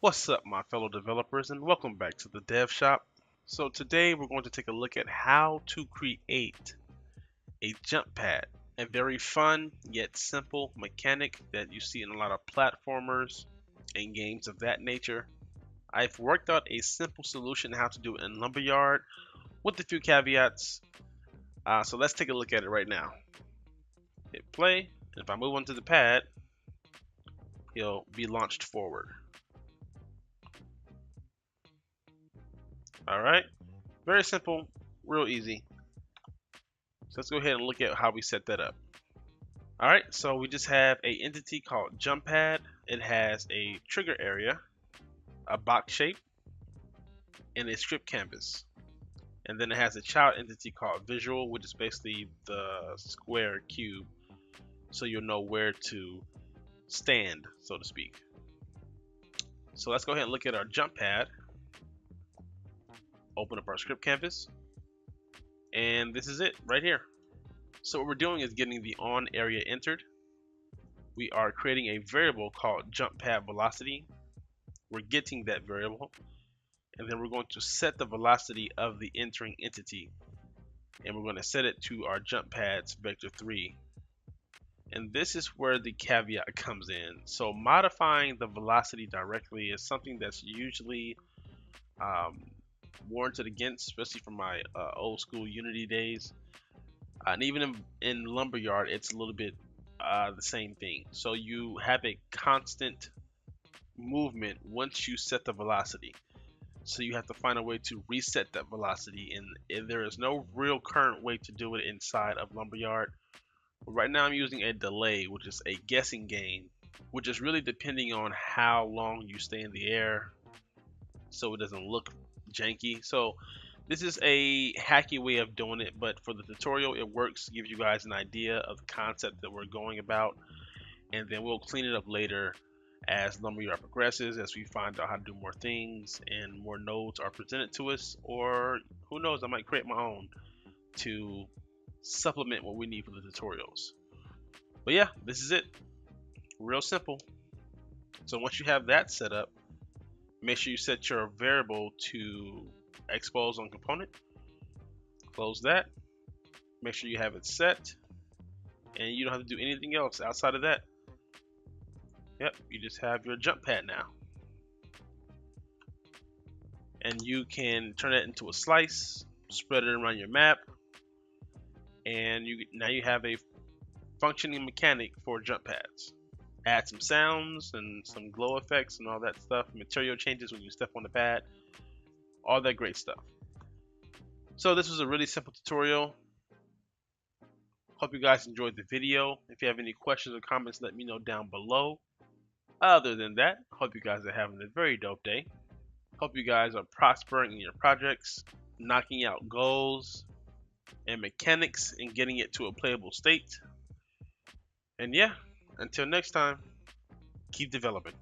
What's up, my fellow developers, and welcome back to the Dev Shop. So today we're going to take a look at how to create a jump pad, a very fun yet simple mechanic that you see in a lot of platformers and games of that nature. I've worked out a simple solution how to do it in Lumberyard with a few caveats. So let's take a look at it right now. Hit play, and if I move onto the pad, he'll be launched forward. Alright, very simple, real easy. So let's go ahead and look at how we set that up. Alright, so we just have a entity called jump pad. It has a trigger area, a box shape, and a strip canvas. And then it has a child entity called visual, which is basically the square cube, so you'll know where to stand, so to speak. So let's go ahead and look at our jump pad. Open up our script canvas, and this is it right here. So what we're doing is getting the on area entered. We are creating a variable called jump pad velocity. We're getting that variable, and then we're going to set the velocity of the entering entity, and we're going to set it to our jump pads vector 3. And this is where the caveat comes in. So modifying the velocity directly is something that's usually warranted against, especially from my old school Unity days. And even in Lumberyard, it's a little bit the same thing. So you have a constant movement once you set the velocity. So you have to find a way to reset that velocity, and there is no real current way to do it inside of Lumberyard. But right now I'm using a delay, which is a guessing game, which is really depending on how long you stay in the air, so it doesn't look janky. So this is a hacky way of doing it, but for the tutorial it works, gives you guys an idea of the concept that we're going about, and then we'll clean it up later as Lumberyard progresses, as we find out how to do more things and more nodes are presented to us, or who knows, I might create my own to supplement what we need for the tutorials. But yeah, this is it. Real simple. So once you have that set up, make sure you set your variable to expose on component. Close that. Make sure you have it set, and you don't have to do anything else outside of that. Yep, you just have your jump pad now, and you can turn it into a slice, spread it around your map, and now you have a functioning mechanic for jump pads. Add some sounds and some glow effects and all that stuff, material changes when you step on the pad, all that great stuff. So this was a really simple tutorial. Hope you guys enjoyed the video. If you have any questions or comments, let me know down below. Other than that, hope you guys are having a very dope day. Hope you guys are prospering in your projects, knocking out goals and mechanics and getting it to a playable state. And yeah, until next time, keep developing.